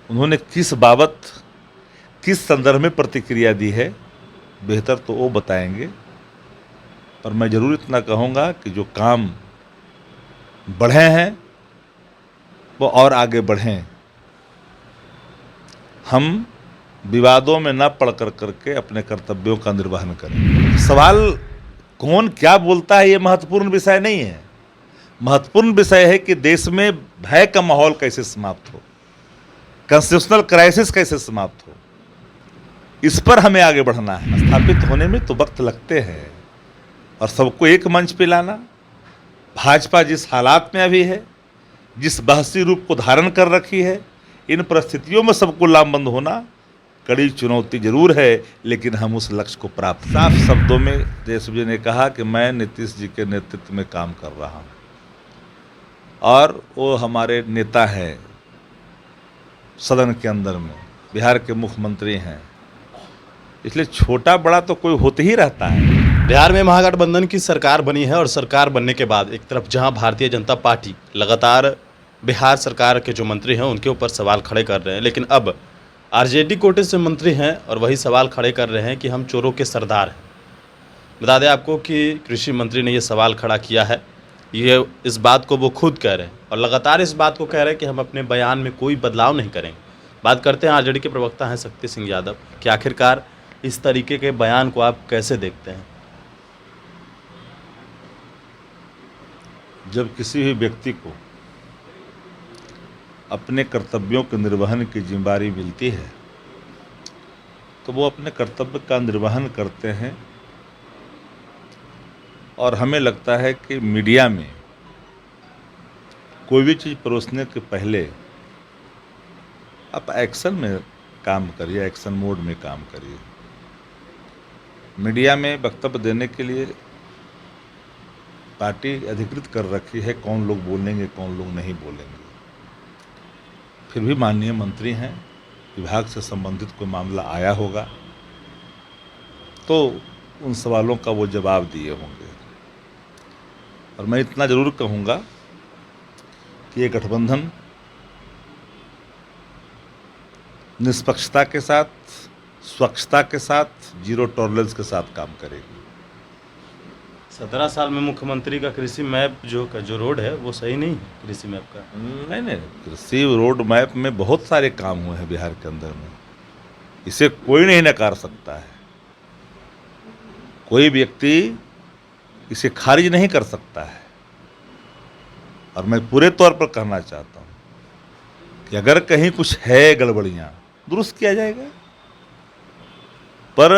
उन्होंने किस बाबत किस संदर्भ में प्रतिक्रिया दी है बेहतर तो वो बताएंगे, पर मैं ज़रूर इतना कहूँगा कि जो काम बढ़े हैं वो और आगे बढ़ें। हम विवादों में न पड़ करके अपने कर्तव्यों का निर्वहन करें। सवाल कौन क्या बोलता है ये महत्वपूर्ण विषय नहीं है। महत्वपूर्ण विषय है कि देश में भय का माहौल कैसे समाप्त हो, कॉन्स्टिट्यूशनल क्राइसिस कैसे समाप्त हो, इस पर हमें आगे बढ़ना है। स्थापित होने में तो वक्त लगते हैं और सबको एक मंच पे लाना, भाजपा जिस हालात में अभी है, जिस बहसी रूप को धारण कर रखी है, इन परिस्थितियों में सबको लामबंद होना कड़ी चुनौती जरूर है, लेकिन हम उस लक्ष्य को प्राप्त। साफ शब्दों में तेजस्वी जी ने कहा कि मैं नीतीश जी के नेतृत्व में काम कर रहा हूँ और वो हमारे नेता हैं, सदन के अंदर में बिहार के मुख्यमंत्री हैं, इसलिए छोटा बड़ा तो कोई होते ही रहता है। बिहार में महागठबंधन की सरकार बनी है और सरकार बनने के बाद एक तरफ जहां भारतीय जनता पार्टी लगातार बिहार सरकार के जो मंत्री हैं उनके ऊपर सवाल खड़े कर रहे हैं, लेकिन अब आरजेडी कोटे से मंत्री हैं और वही सवाल खड़े कर रहे हैं कि हम चोरों के सरदार हैं। बता दें आपको कि कृषि मंत्री ने ये सवाल खड़ा किया है, ये इस बात को वो खुद कह रहे हैं और लगातार इस बात को कह रहे हैं कि हम अपने बयान में कोई बदलाव नहीं करेंगे। बात करते हैं आरजेडी के प्रवक्ता हैं शक्ति सिंह यादव कि आखिरकार इस तरीके के बयान को आप कैसे देखते हैं। जब किसी भी व्यक्ति को अपने कर्तव्यों के निर्वहन की जिम्मेदारी मिलती है तो वो अपने कर्तव्य का निर्वहन करते हैं और हमें लगता है कि मीडिया में कोई भी चीज़ परोसने के पहले आप एक्शन में काम करिए, एक्शन मोड में काम करिए। मीडिया में वक्तव्य देने के लिए पार्टी अधिकृत कर रखी है कौन लोग बोलेंगे कौन लोग नहीं बोलेंगे। फिर भी माननीय मंत्री हैं, विभाग से संबंधित कोई मामला आया होगा तो उन सवालों का वो जवाब दिए होंगे। और मैं इतना ज़रूर कहूँगा कि ये गठबंधन निष्पक्षता के साथ, स्वच्छता के साथ, जीरो टॉलरेंस के साथ काम करेगी। 17 साल में मुख्यमंत्री का कृषि मैप जो रोड है वो सही नहीं है कृषि मैप का। नहीं, कृषि रोड मैप में बहुत सारे काम हुए हैं बिहार के अंदर में, इसे कोई नहीं नकार सकता है, कोई व्यक्ति इसे खारिज नहीं कर सकता है। और मैं पूरे तौर पर कहना चाहता हूँ कि अगर कहीं कुछ है गड़बड़ियाँ दुरुस्त किया जाएगा, पर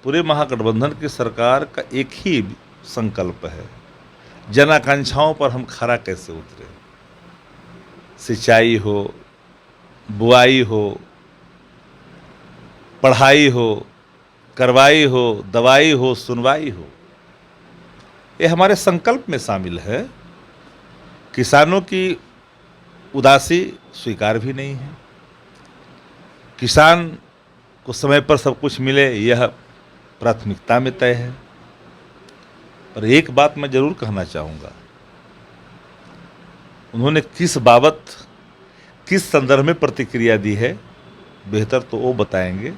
पूरे महागठबंधन की सरकार का एक ही संकल्प है, जन आकांक्षाओं पर हम खरा कैसे उतरे। सिंचाई हो, बुआई हो, पढ़ाई हो, करवाई हो, दवाई हो, सुनवाई हो, ये हमारे संकल्प में शामिल है। किसानों की उदासी स्वीकार भी नहीं है। किसान को समय पर सब कुछ मिले यह प्राथमिकता में तय है। पर एक बात मैं जरूर कहना चाहूँगा, उन्होंने किस बाबत किस संदर्भ में प्रतिक्रिया दी है बेहतर तो वो बताएंगे,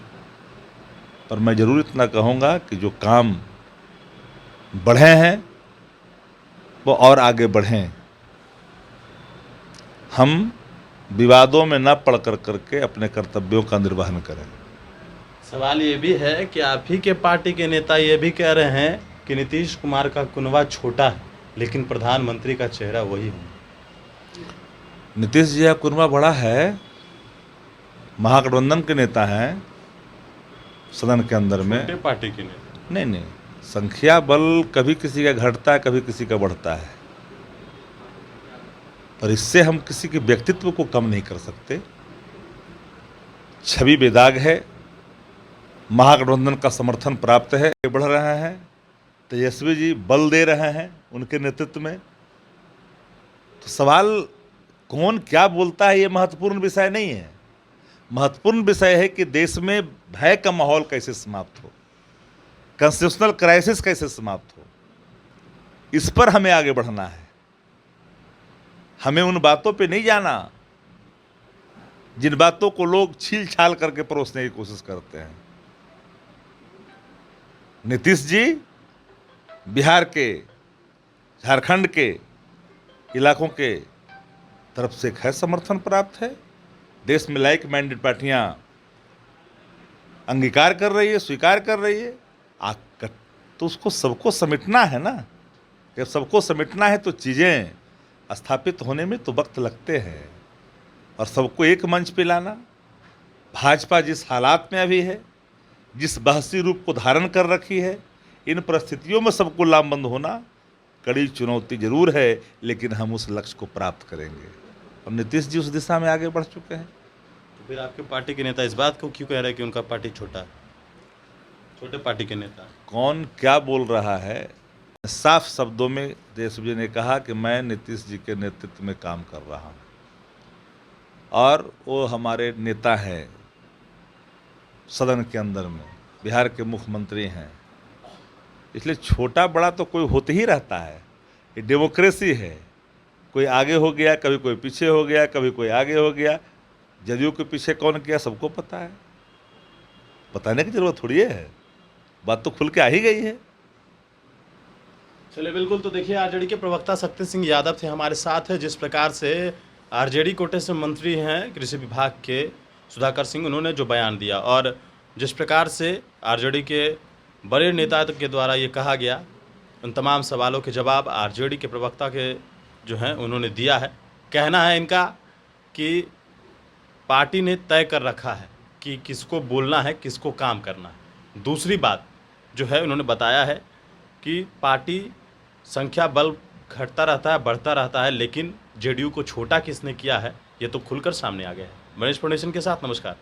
पर मैं ज़रूर इतना कहूँगा कि जो काम बढ़े हैं वो और आगे बढ़ें। हम विवादों में न पड़ करके अपने कर्तव्यों का निर्वहन करें। सवाल ये भी है कि आप ही के पार्टी के नेता ये भी कह रहे हैं कि नीतीश कुमार का कुनवा छोटा है लेकिन प्रधानमंत्री का चेहरा वही है। नीतीश जी का कुनवा बड़ा है, महागठबंधन के नेता हैं, सदन के अंदर में छोटे पार्टी के नेता नहीं, संख्या बल कभी किसी का घटता है कभी किसी का बढ़ता है, पर इससे हम किसी के व्यक्तित्व को कम नहीं कर सकते। छवि बेदाग है, महागठबंधन का समर्थन प्राप्त है, बढ़ रहे हैं, तेजस्वी जी बल दे रहे हैं उनके नेतृत्व में। तो सवाल कौन क्या बोलता है ये महत्वपूर्ण विषय नहीं है। महत्वपूर्ण विषय है कि देश में भय का माहौल कैसे समाप्त हो, कॉन्स्टिट्यूशनल क्राइसिस कैसे समाप्त हो, इस पर हमें आगे बढ़ना है। हमें उन बातों पे नहीं जाना जिन बातों को लोग छील छाल करके परोसने की कोशिश करते हैं। नीतीश जी बिहार के, झारखंड के इलाकों के तरफ से खैर समर्थन प्राप्त है। देश में लाइक माइंडेड पार्टियां अंगीकार कर रही है, स्वीकार कर रही है। तो उसको सबको समेटना है ना। जब सबको समेटना है तो चीज़ें स्थापित होने में तो वक्त लगते हैं, और सबको एक मंच पे लाना। भाजपा जिस हालात में अभी है, जिस बहसी रूप को धारण कर रखी है, इन परिस्थितियों में सबको लामबंद होना कड़ी चुनौती जरूर है, लेकिन हम उस लक्ष्य को प्राप्त करेंगे। और नीतीश जी उस दिशा में आगे बढ़ चुके हैं। तो फिर आपके पार्टी के नेता इस बात को क्यों कह रहे हैं कि उनका पार्टी छोटा है? छोटे पार्टी के नेता कौन क्या बोल रहा है? साफ शब्दों में तेजस्वी जी ने कहा कि मैं नीतीश जी के नेतृत्व में काम कर रहा हूँ, और वो हमारे नेता हैं सदन के अंदर में, बिहार के मुख्यमंत्री हैं। इसलिए छोटा बड़ा तो कोई होते ही रहता है। ये डेमोक्रेसी है। कोई आगे हो गया, कभी कोई पीछे हो गया, कभी कोई आगे हो गया। जदयू के पीछे कौन किया सबको पता है, बताने की जरूरत थोड़ी है। बात तो खुल के आ ही गई है। चलिए बिल्कुल। तो देखिए, आरजेडी के प्रवक्ता शक्ति सिंह यादव थे हमारे साथ है। जिस प्रकार से आरजेडी कोटे से मंत्री हैं कृषि विभाग के सुधाकर सिंह, उन्होंने जो बयान दिया, और जिस प्रकार से आरजेडी के बड़े नेता के द्वारा ये कहा गया, उन तमाम सवालों के जवाब आरजेडी के प्रवक्ता के जो हैं उन्होंने दिया है। कहना है इनका कि पार्टी ने तय कर रखा है कि किसको बोलना है, किसको काम करना है। दूसरी बात जो है उन्होंने बताया है कि पार्टी संख्या बल घटता रहता है, बढ़ता रहता है, लेकिन जेडीयू को छोटा किसने किया है ये तो खुलकर सामने आ गया है। मनीष फाउंडेशन के साथ नमस्कार।